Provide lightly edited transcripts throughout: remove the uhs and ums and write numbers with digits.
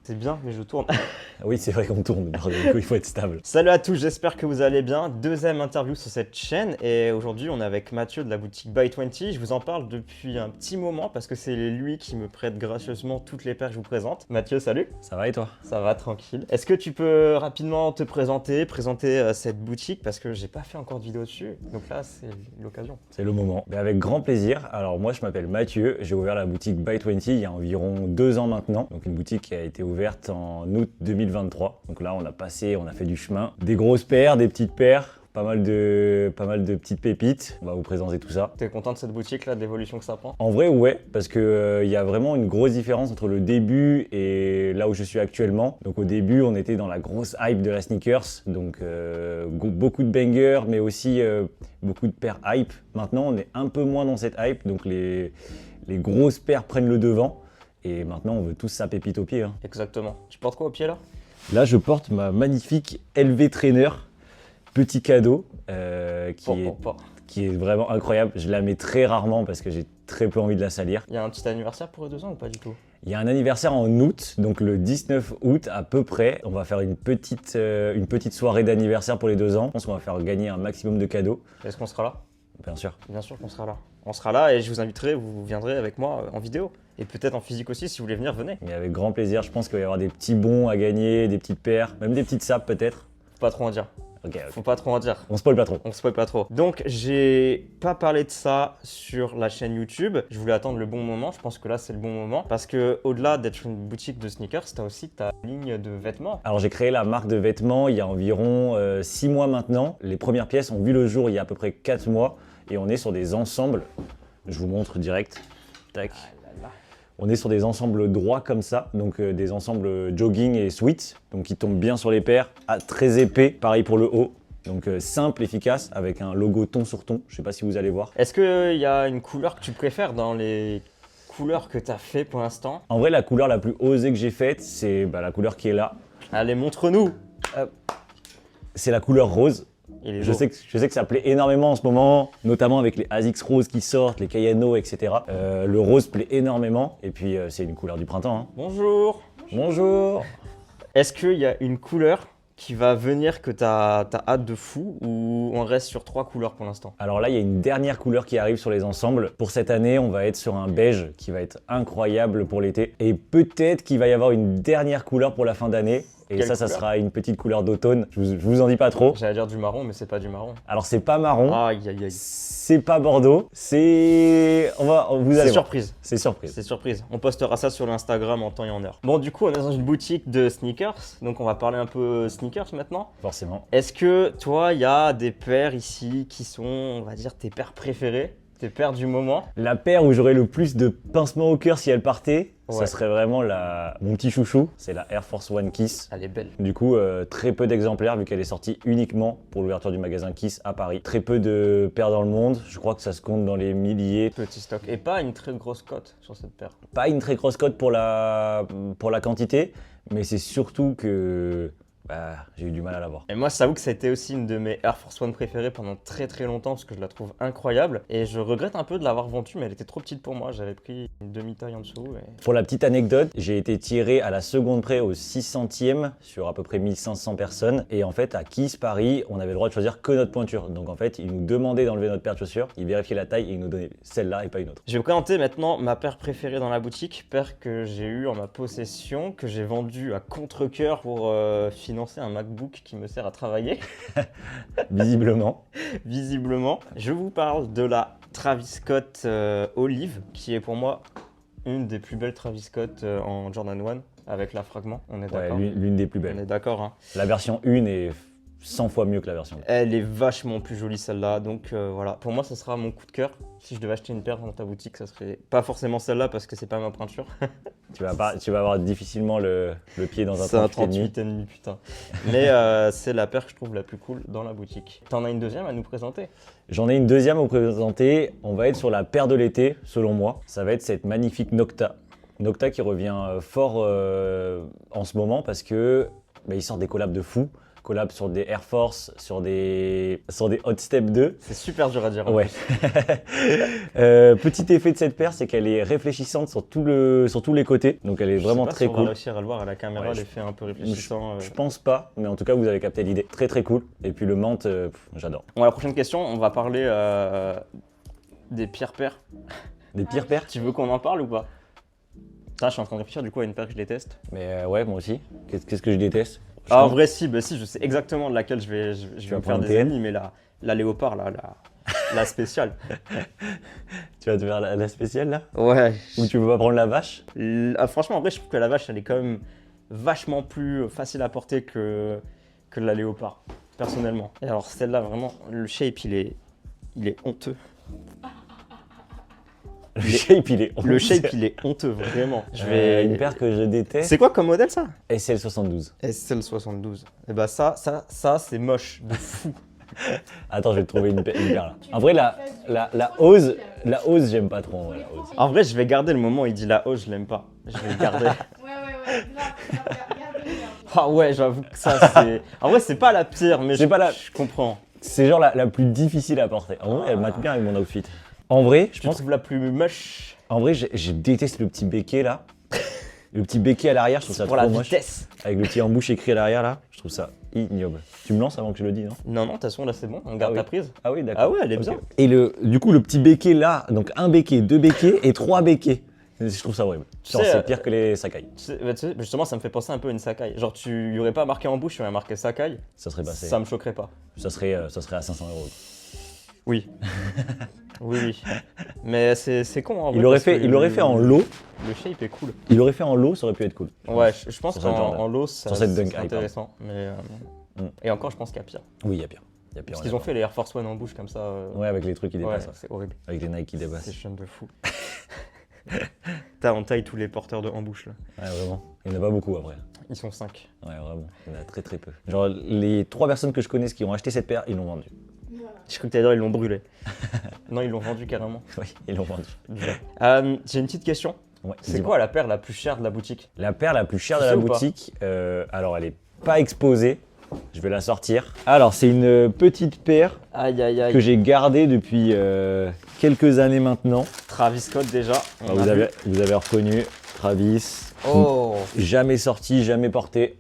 T'es bien, mais je tourne. Oui, c'est vrai qu'on tourne, du coup, il faut être stable. Salut à tous, j'espère que vous allez bien. Deuxième interview sur cette chaîne et aujourd'hui on est avec Mathieu de la boutique Buy20. Je vous en parle depuis un petit moment parce que c'est lui qui me prête gracieusement toutes les paires que je vous présente. Mathieu, salut. Ça va et toi? Ça va, tranquille. Est-ce que tu peux rapidement te présenter cette boutique parce que j'ai pas fait encore de vidéo dessus. Donc là, c'est l'occasion. C'est le moment. Mais avec grand plaisir. Alors moi, je m'appelle Mathieu. J'ai ouvert la boutique Buy20 il y a environ 2 ans maintenant. Donc une boutique qui a été ouverte en août 2023. Donc là, on a fait du chemin. Des grosses paires, des petites paires. Pas mal de petites pépites. On va vous présenter tout ça. T'es content de cette boutique là, de l'évolution que ça prend? En vrai, ouais, parce que y a vraiment une grosse différence entre le début et là où je suis actuellement. Donc au début, on était dans la grosse hype de la sneakers, donc beaucoup de bangers, mais aussi beaucoup de paires hype. Maintenant, on est un peu moins dans cette hype, donc les grosses paires prennent le devant. Et maintenant, on veut tous sa pépite au pied. Hein. Exactement. Tu portes quoi au pied là? Là, je porte ma magnifique LV Trainer. Petit cadeau qui est vraiment incroyable. Je la mets très rarement parce que j'ai très peu envie de la salir. Il y a un petit anniversaire pour les 2 ans ou pas du tout? Il y a un anniversaire en août, donc le 19 août à peu près. On va faire une petite soirée d'anniversaire pour les 2 ans. Je pense qu'on va faire gagner un maximum de cadeaux. Est-ce qu'on sera là? Bien sûr. Bien sûr qu'on sera là. On sera là et je vous inviterai, vous viendrez avec moi en vidéo. Et peut-être en physique aussi, si vous voulez venir, venez. Mais avec grand plaisir, je pense qu'il va y avoir des petits bons à gagner, des petites paires, même des petites sapes peut-être. Faut pas trop en dire. Ok. Faut pas trop en dire. On spoil pas trop. On spoil pas trop. Donc, j'ai pas parlé de ça sur la chaîne YouTube. Je voulais attendre le bon moment. Je pense que là, c'est le bon moment. Parce que au-delà d'être une boutique de sneakers, t'as aussi ta ligne de vêtements. Alors, j'ai créé la marque de vêtements il y a environ 6 mois maintenant. Les premières pièces ont vu le jour il y a à peu près 4 mois. Et on est sur des ensembles. Je vous montre direct. Tac. On est sur des ensembles droits comme ça, donc des ensembles jogging et sweat, donc qui tombent bien sur les paires, très épais, pareil pour le haut. Donc simple, efficace, avec un logo ton sur ton, je sais pas si vous allez voir. Est-ce qu'il y a une couleur que tu préfères dans les couleurs que tu as fait pour l'instant? En vrai, la couleur la plus osée que j'ai faite, c'est la couleur qui est là. Allez, montre-nous. C'est la couleur rose. Je sais que ça plaît énormément en ce moment, notamment avec les ASICS roses qui sortent, les Kayano, etc. Le rose plaît énormément, et puis c'est une couleur du printemps. Hein. Bonjour. Bonjour. Est-ce qu'il y a une couleur qui va venir que t'as hâte de fou ou on reste sur 3 couleurs pour l'instant? Alors là, il y a une dernière couleur qui arrive sur les ensembles. Pour cette année, on va être sur un beige qui va être incroyable pour l'été. Et peut-être qu'il va y avoir une dernière couleur pour la fin d'année. Et Quelle ça couleur? sera une petite couleur d'automne. Je vous en dis pas trop. J'allais dire du marron, mais c'est pas du marron. Alors c'est pas marron, Aïe, aïe, aïe. c'est pas bordeaux, vous allez voir. Surprise. C'est surprise. C'est surprise. On postera ça sur l'Instagram en temps et en heure. Bon, du coup, on est dans une boutique de sneakers. Donc, on va parler un peu sneakers maintenant. Forcément. Est-ce que toi, il y a des paires ici qui sont, on va dire, tes paires préférées? Tes paires du moment? La paire où j'aurais le plus de pincement au cœur si elle partait, Ouais. ça serait vraiment mon petit chouchou. C'est la Air Force One Kiss. Elle est belle. Du coup, très peu d'exemplaires vu qu'elle est sortie uniquement pour l'ouverture du magasin Kiss à Paris. Très peu de paires dans le monde, je crois que ça se compte dans les milliers. Petit stock. Et pas une très grosse cote sur cette paire. Pas une très grosse cote pour la quantité, mais c'est surtout que j'ai eu du mal à l'avoir. Et moi, j'avoue que ça a été aussi une de mes Air Force One préférées pendant très très longtemps parce que je la trouve incroyable. Et je regrette un peu de l'avoir vendue, mais elle était trop petite pour moi. J'avais pris une demi-taille en dessous. Pour la petite anecdote, j'ai été tiré à la seconde près au 6 centièmes sur à peu près 1500 personnes. Et en fait, à Kiss Paris, on avait le droit de choisir que notre pointure. Donc en fait, ils nous demandaient d'enlever notre paire de chaussures, ils vérifiaient la taille et ils nous donnaient celle-là et pas une autre. Je vais vous présenter maintenant ma paire préférée dans la boutique, paire que j'ai eue en ma possession, que j'ai vendue à contre-cœur pour financer un MacBook qui me sert à travailler. Visiblement. Visiblement. Je vous parle de la Travis Scott Olive, qui est pour moi une des plus belles Travis Scott en Jordan 1 avec la fragment. On est d'accord? Ouais, l'une des plus On belles. est d'accord, hein. La version 1 est 100 fois mieux que la version 2. Elle est vachement plus jolie celle-là, donc voilà. Pour moi, ça sera mon coup de cœur. Si je devais acheter une paire dans ta boutique, ça serait pas forcément celle-là parce que c'est pas ma pointure. Tu vas avoir difficilement le pied dans un C'est un 38,5. 38,5, putain. Mais c'est la paire que je trouve la plus cool dans la boutique. T'en as une deuxième à nous présenter? J'en ai une deuxième à vous présenter. On va être sur la paire de l'été, selon moi. Ça va être cette magnifique Nocta. Nocta qui revient fort en ce moment parce que il sort des collabs de fou. collab sur des Air Force, sur des Hot Step 2. C'est super dur à dire. Ouais. Petit effet de cette paire, c'est qu'elle est réfléchissante sur tous les côtés. Donc elle est vraiment très On va cool. réussir à le voir à la caméra, Ouais, l'effet un peu réfléchissant. Je pense pas, mais en tout cas vous avez capté l'idée. Très très cool. Et puis le menthe, j'adore. Bon, la prochaine question, on va parler des pires paires. Des pires paires. Tu veux qu'on en parle ou pas? Ça, je suis en train de réfléchir du coup à une paire que je déteste. Mais ouais, moi aussi. Qu'est-ce que je déteste? Ah, en vrai, si, je sais exactement de laquelle je vais vas me faire prendre des TN? ennemis, mais la léopard, la spéciale. Tu vas te faire la spéciale là? Ouais. Ou tu veux pas prendre la vache? Franchement, en vrai, je trouve que la vache, elle est quand même vachement plus facile à porter que la léopard, personnellement. Et alors, celle-là, vraiment, le shape, il est honteux. Le shape, il est honteux. Le shape, il est honteux, vraiment. Une paire que je déteste. C'est quoi comme modèle, ça? SL72. SL72. Et bah ça, c'est moche de fou. Attends, je vais te trouver une paire là. En vrai, la hose, j'aime pas trop. Ouais, la hose. En vrai, je vais garder le moment où il dit la hausse, je l'aime pas. Je vais le garder. Ouais, regardez. Ah ouais, j'avoue que ça, c'est... En vrai, c'est pas la pire, mais je comprends. C'est genre la plus difficile à porter. En vrai, elle mate bien avec mon outfit. En vrai, je Tu pense... trouves la plus moche En vrai, je déteste le petit béquet là. Le petit béquet à l'arrière, je trouve ça pour trop la moche. vitesse. Avec le petit embouche écrit à l'arrière là, je trouve ça ignoble. Tu me lances avant que je le dise, non? Non, de toute façon, là, c'est bon. On garde oui. ta prise. Ah oui, d'accord. Ah ouais, elle est Ok. bien. Et du coup, le petit béquet là, donc un béquet, deux béquets et trois béquets. Je trouve ça horrible. Genre, sais, c'est pire que les Sakai. Tu sais, justement, ça me fait penser un peu à une Sakai. Genre, tu y aurais pas marqué embouche, tu aurais marqué Sakai. Ça serait passé. Ça me choquerait pas. Ça serait à 500 €. Oui. oui. Mais c'est con, en vrai. Il l'aurait parce que fait en lot. Le shape est cool. Il l'aurait fait en lot, ça aurait pu être cool. Ouais, je pense Sur cette Jordan. qu'en low, ça Sur cette Dunk c'est High, intéressant. Mais, Et encore, je pense qu'il y a pire. Oui, il y a pire. Parce qu'ils ont fait les Air Force One en bouche comme ça. Ouais, avec les trucs qui ouais, dépassent. Ouais. c'est horrible. Avec les Nike qui C'est dépassent. chiant de fou. On taille tous les porteurs de en bouche là. Ouais, vraiment. Il n'y en a pas beaucoup après. Ils sont 5. Ouais, vraiment. Il y en a très très peu. Genre, les 3 personnes que je connaisse qui ont acheté cette paire, ils l'ont vendue. Je crois que t'allais dire ils l'ont brûlé. Non, ils l'ont vendu carrément. Oui, ils l'ont vendue. J'ai une petite question. Ouais, C'est dis-moi. quoi la paire la plus chère de la boutique? La paire la plus chère Tu de sais la ou pas boutique, alors elle est pas exposée. Je vais la sortir. Alors, c'est une petite paire Aïe aïe aïe. que j'ai gardée depuis quelques années maintenant. Travis Scott déjà. on Alors, a vu. vous avez reconnu Travis. Oh. Jamais sorti, jamais porté.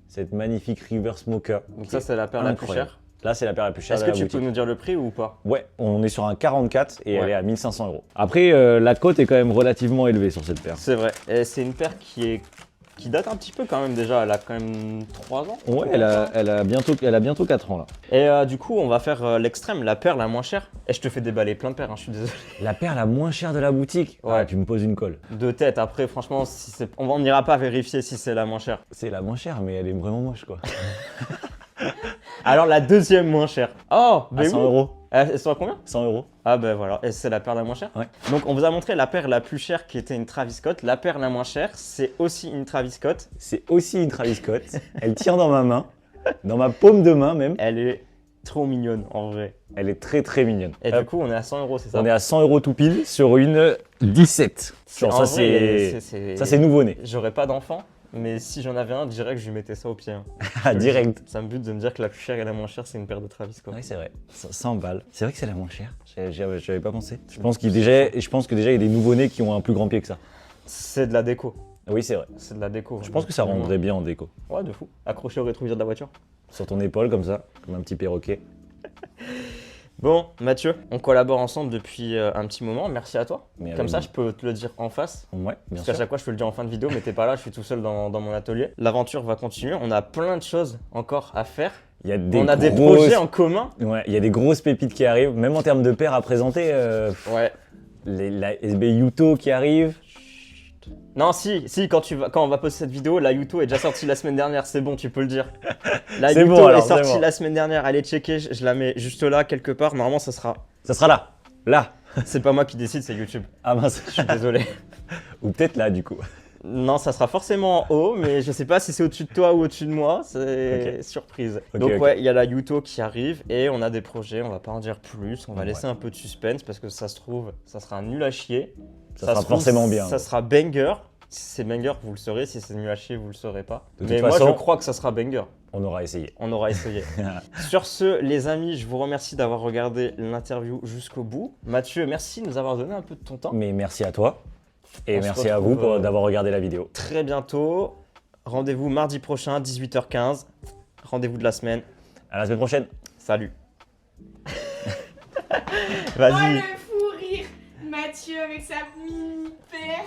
Cette magnifique River Smoka. Donc qui ça est c'est la paire la plus incroyable. chère. Là, c'est la paire la plus chère Est-ce de que la tu boutique. peux nous dire le prix ou pas? Ouais, on est sur un 44 et Ouais. elle est à 1500 €. Après, la cote est quand même relativement élevée sur cette paire. C'est vrai. Et c'est une paire qui date un petit peu quand même déjà. Elle a quand même 3 ans. Ouais, elle a bientôt 4 ans là. Et du coup, on va faire l'extrême, la paire la moins chère. Et je te fais déballer plein de paires, hein, je suis désolé. La paire la moins chère de la boutique. Ouais. Ah, tu me poses une colle. De tête, après, franchement, on n'ira pas vérifier si c'est la moins chère. C'est la moins chère, mais elle est vraiment moche quoi. Alors, la deuxième moins chère. Oh, À 100 €. Elle sont à combien? 100 €. Ah, ben voilà, et c'est la paire la moins chère. Ouais. Donc, on vous a montré la paire la plus chère qui était une Travis Scott. La paire la moins chère, c'est aussi une Travis Scott. C'est aussi une Travis Scott. Elle tient dans ma main, dans ma paume de main même. Elle est trop mignonne, en vrai. Elle est très très mignonne. Et Hop. du coup, on est à 100 €, c'est ça? On est à 100 € tout pile sur une 17. Genre, En ça vrai, c'est nouveau-né. J'aurais pas d'enfant, mais si j'en avais un, je dirais que je lui mettais ça au pied. hein. Ah, direct. Ça me bute de me dire que la plus chère et la moins chère, c'est une paire de Travis Scott. Oui, c'est vrai. 100 balles. C'est vrai que c'est la moins chère. J'avais pas pensé. Je pense que déjà, il y a des nouveau-nés qui ont un plus grand pied que ça. C'est de la déco. Oui, c'est vrai. C'est de la déco. Je pense que ça rendrait bien en déco. Ouais, de fou. Accroché au rétroviseur de la voiture. Sur ton épaule, comme ça, comme un petit perroquet. Bon, Mathieu, on collabore ensemble depuis un petit moment. Merci à toi. Mais Comme avec- ça, je peux te le dire en face. Ouais, bien Parce qu'à sûr. chaque fois, je peux le dire en fin de vidéo, mais t'es pas là, je suis tout seul dans mon atelier. L'aventure va continuer. On a plein de choses encore à faire. Il y a des On a des grosses- projets en commun. Ouais, il y a des grosses pépites qui arrivent, même en termes de paires à présenter. Ouais. La SB Yuto qui arrive. Non, si, quand on va poster cette vidéo, la Yuto est déjà sortie la semaine dernière, c'est bon, tu peux le dire. La C'est Yuto bon, est alors, c'est sortie bon. la semaine dernière, allez checker, je la mets juste là, quelque part. Normalement, ça sera. Ça sera là. Là. C'est pas moi qui décide, c'est YouTube. Ah mince. Je suis désolé. Ou peut-être là, du coup. Non, ça sera forcément en haut, mais je sais pas si c'est au-dessus de toi ou au-dessus de moi, c'est surprise. Ok, Donc ok. ouais, il y a la Yuto qui arrive et on a des projets, on va pas en dire plus, on va Ouais. laisser un peu de suspense parce que ça se trouve, ça sera nul à chier. Ça sera se trouve, forcément bien. Ça sera banger, Si c'est banger, vous le saurez. Si c'est nul à chier, vous le saurez pas. De toute Mais moi, façon- je crois que ça sera banger. On aura essayé. On aura essayé. Sur ce, les amis, je vous remercie d'avoir regardé l'interview jusqu'au bout. Mathieu, merci de nous avoir donné un peu de ton temps. Mais merci à toi. Et On se merci à retrouve, vous d'avoir regardé la vidéo. Très bientôt. Rendez-vous mardi prochain, 18h15. Rendez-vous de la semaine. À la semaine prochaine. Salut. Oh, Vas-y. le fou rire Mathieu avec sa mini paire.